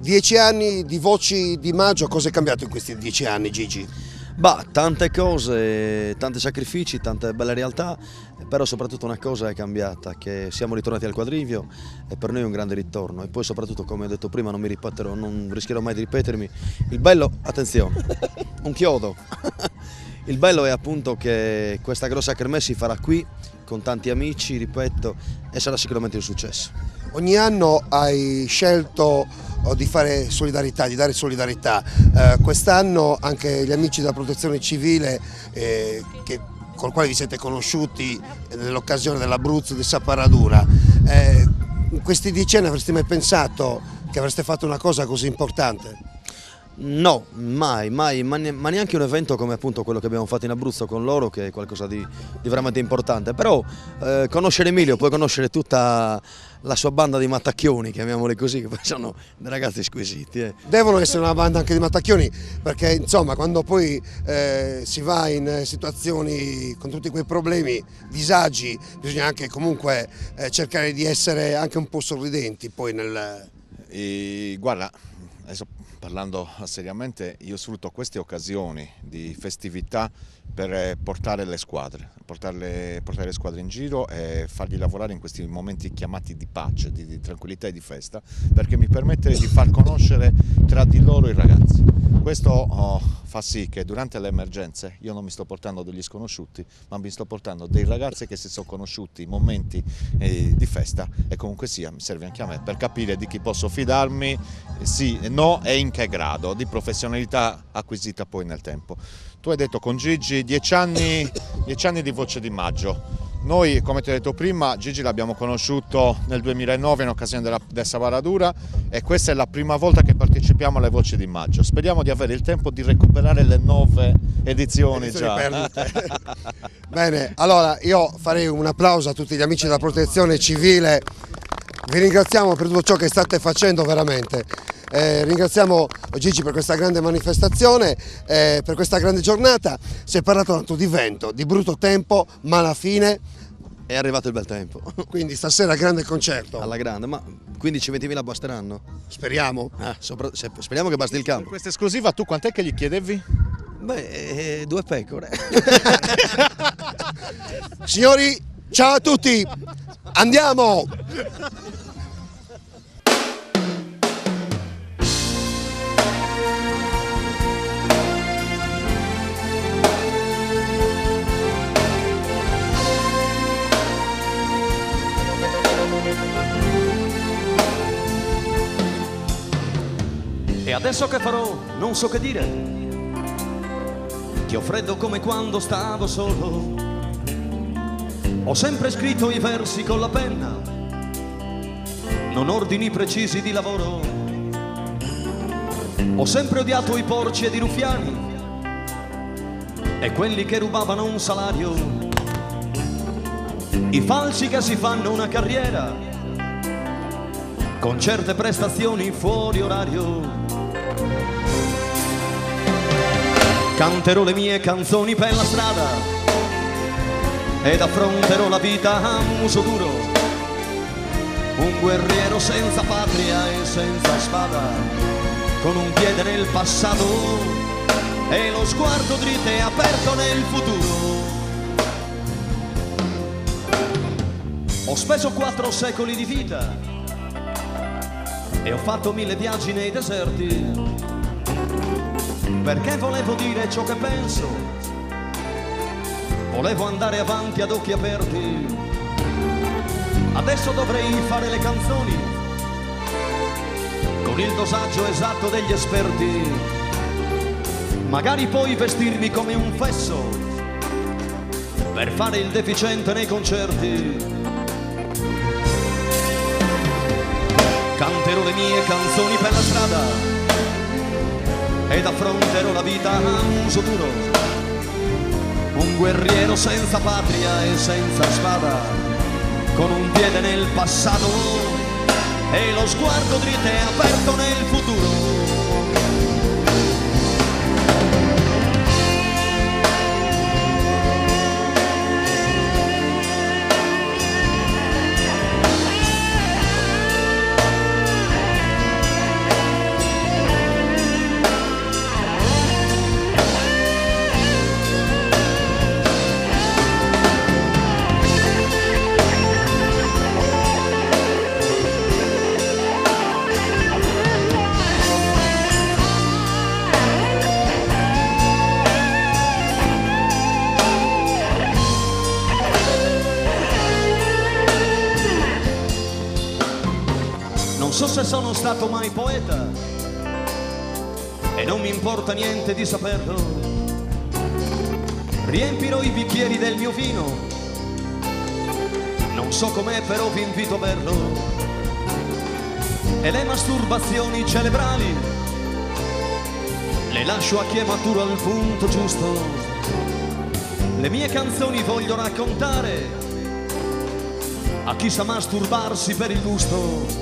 10 anni di Voci di Maggio, cosa è cambiato in questi 10 anni, Gigi? Bah, tante cose, tanti sacrifici, tante belle realtà, però soprattutto una cosa è cambiata, che siamo ritornati al quadrivio e per noi è un grande ritorno. E poi soprattutto, come ho detto prima, non mi ripeterò, non rischierò mai di ripetermi, il bello, attenzione, un chiodo, il bello è appunto che questa grossa kermesse si farà qui, con tanti amici, ripeto, e sarà sicuramente un successo. Ogni anno hai scelto di fare solidarietà, di dare solidarietà. Quest'anno anche gli amici della Protezione Civile, con i quali vi siete conosciuti nell'occasione dell'Abruzzo di Saparadura, in questi 10 anni avreste mai pensato che avreste fatto una cosa così importante? No, mai, ma neanche un evento come appunto quello che abbiamo fatto in Abruzzo con loro, che è qualcosa di veramente importante. Però conoscere Emilio, puoi conoscere tutta la sua banda di mattacchioni, chiamiamoli così, che sono dei ragazzi squisiti. Devono essere una banda anche di mattacchioni, perché insomma quando poi si va in situazioni con tutti quei problemi, disagi, bisogna anche comunque cercare di essere anche un po' sorridenti poi nel... Guarda, adesso parlando seriamente, io sfrutto queste occasioni di festività per portare le squadre in giro e farli lavorare in questi momenti chiamati di pace, di tranquillità e di festa, perché mi permette di far conoscere tra di loro i ragazzi. Questo fa sì che durante le emergenze io non mi sto portando degli sconosciuti, ma mi sto portando dei ragazzi che si sono conosciuti in momenti di festa, e comunque sia mi serve anche a me per capire di chi posso fidarmi, sì, no e in che grado di professionalità acquisita poi nel tempo. Tu hai detto con Gigi 10 anni di Voce di Maggio. Noi, come ti ho detto prima, Gigi l'abbiamo conosciuto nel 2009 in occasione della Saparadura, e questa è la prima volta che partecipiamo alle Voci di Maggio. Speriamo di avere il tempo di recuperare le 9 edizioni già. Bene, allora io farei un applauso a tutti gli amici della Protezione Civile. Vi ringraziamo per tutto ciò che state facendo veramente. Ringraziamo Gigi per questa grande manifestazione, per questa grande giornata. Si è parlato tanto di vento, di brutto tempo, ma alla fine è arrivato il bel tempo. Quindi stasera grande concerto. Alla grande, ma 15-20.000 basteranno? Speriamo. Speriamo che basti il campo. Per questa esclusiva tu quant'è che gli chiedevi? Beh, 2 pecore. Signori, ciao a tutti, andiamo! E adesso che farò? Non so che dire. Ti ho freddo come quando stavo solo. Ho sempre scritto i versi con la penna, non ordini precisi di lavoro. Ho sempre odiato i porci ed i ruffiani e quelli che rubavano un salario, i falsi che si fanno una carriera con certe prestazioni fuori orario. Canterò le mie canzoni per la strada ed affronterò la vita a muso duro, un guerriero senza patria e senza spada, con un piede nel passato e lo sguardo dritto e aperto nel futuro. Ho speso 4 secoli di vita e ho fatto 1000 viaggi nei deserti, perché volevo dire ciò che penso, volevo andare avanti ad occhi aperti. Adesso dovrei fare le canzoni con il dosaggio esatto degli esperti, magari poi vestirmi come un fesso per fare il deficiente nei concerti. Canterò le mie canzoni per la strada ed affronterò la vita a muso duro, un guerriero senza patria e senza spada, con un piede nel passato e lo sguardo dritto e aperto nel futuro. Non so se sono stato mai poeta e non mi importa niente di saperlo. Riempirò i bicchieri del mio vino, non so com'è però vi invito a berlo. E le masturbazioni cerebrali le lascio a chi è maturo al punto giusto. Le mie canzoni voglio raccontare a chi sa masturbarsi per il gusto.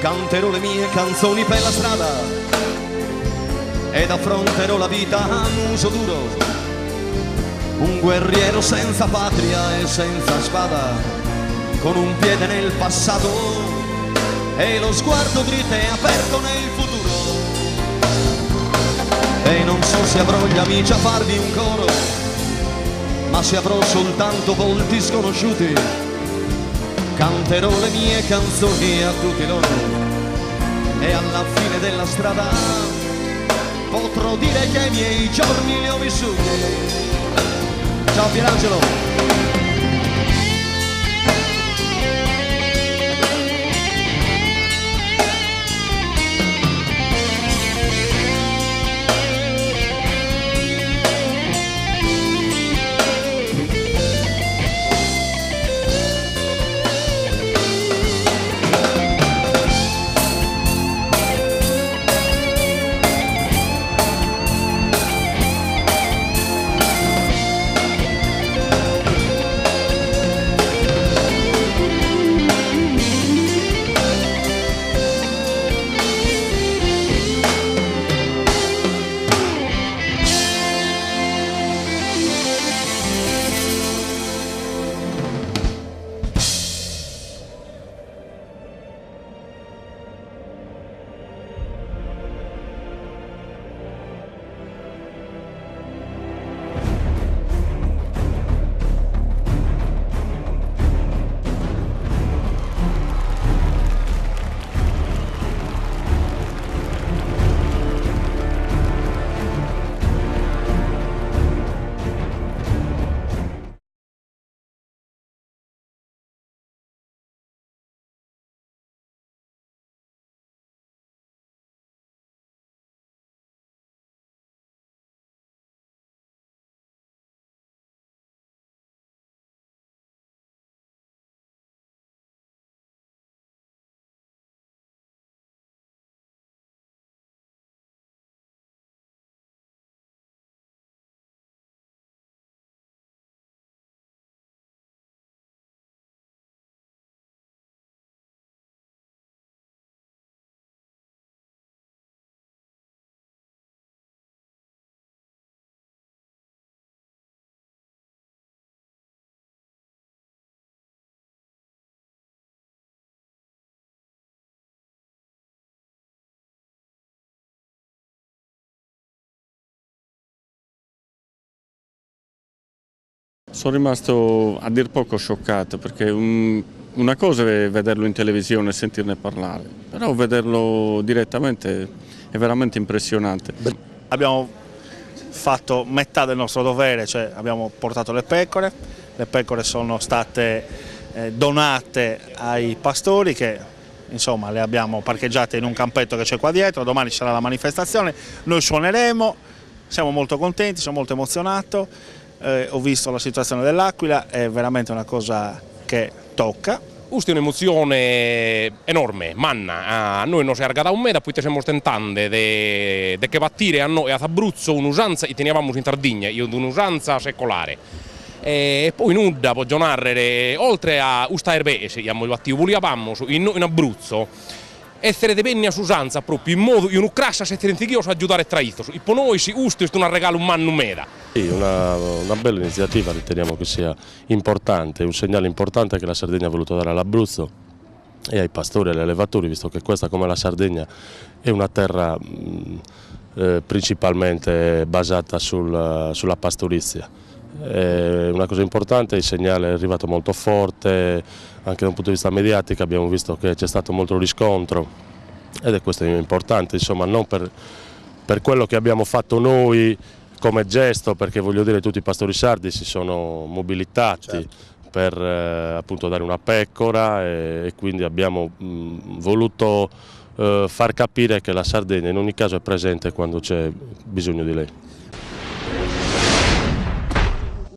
Canterò le mie canzoni per la strada ed affronterò la vita a muso duro, un guerriero senza patria e senza spada, con un piede nel passato e lo sguardo dritto e aperto nel futuro. E non so se avrò gli amici a farvi un coro, ma se avrò soltanto volti sconosciuti, canterò le mie canzoni a tutti loro e alla fine della strada potrò dire che i miei giorni li ho vissuti. Ciao Pierangelo. Sono rimasto a dir poco scioccato perché una cosa è vederlo in televisione e sentirne parlare, però vederlo direttamente è veramente impressionante. Abbiamo fatto metà del nostro dovere, cioè abbiamo portato le pecore sono state donate ai pastori che insomma le abbiamo parcheggiate in un campetto che c'è qua dietro. Domani sarà la manifestazione, noi suoneremo, siamo molto contenti, sono molto emozionato. Ho visto la situazione dell'Aquila, è veramente una cosa che tocca. Questa è un'emozione enorme, manna. A noi non si è arrivata un mese, poi stiamo tentando di capire a noi ad Abruzzo un'usanza, e tenevamo in Sardegna, un'usanza secolare. E poi nuda, può giornare, oltre a questa erbese, volevamo in Abruzzo, essere dependenti a usanza proprio in modo, in un crassa se a aiutare tra i e per noi si questo è un regalo un anno meda. Sì, una bella iniziativa, riteniamo che sia importante, un segnale importante che la Sardegna ha voluto dare all'Abruzzo e ai pastori e agli allevatori, visto che questa, come la Sardegna, è una terra principalmente basata sulla pastorizia. È una cosa importante, il segnale è arrivato molto forte, anche da un punto di vista mediatico abbiamo visto che c'è stato molto riscontro ed è questo importante, insomma, non per quello che abbiamo fatto noi come gesto, perché voglio dire tutti i pastori sardi si sono mobilitati, certo, per appunto dare una pecora e quindi abbiamo voluto far capire che la Sardegna in ogni caso è presente quando c'è bisogno di lei.